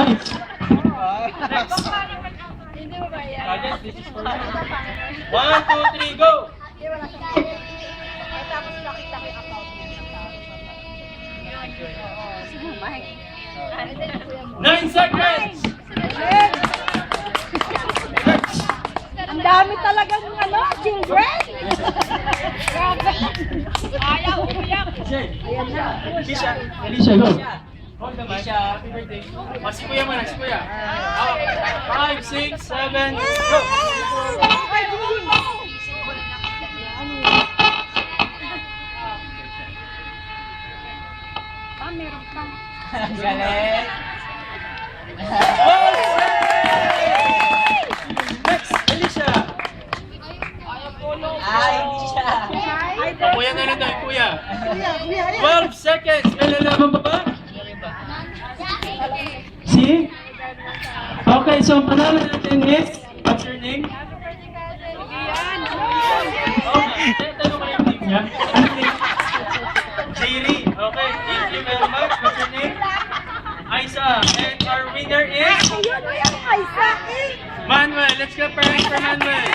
Nice. Hindi mo ba yan? Guys, this is for you. 1, 2, 3, go! Ay, tapos nakita ko yung account niya sa tao. Oo. 9 seconds! Ang dami talagang children. Ayaw, umiyak. Ayan na. Kisha, Alicia, go. hold the mic. Happy birthday. Si Kuya muna, si Kuya. 5, 6, 7, go! Meron pa. Galing. Next, Alicia. Ay, hindi siya. Kuya na lang tayo, Kuya. 12 seconds. May lalaban pa ba? Si? Okay, so ang pangalan natin is? What's your name? Okay, tanong ko yung name niya. Ano name? Jerry. Okay, thank you very much. What's your name? Aiza. And our winner is? Ayun, Isaac. Manuel. Let's go parents for Manuel.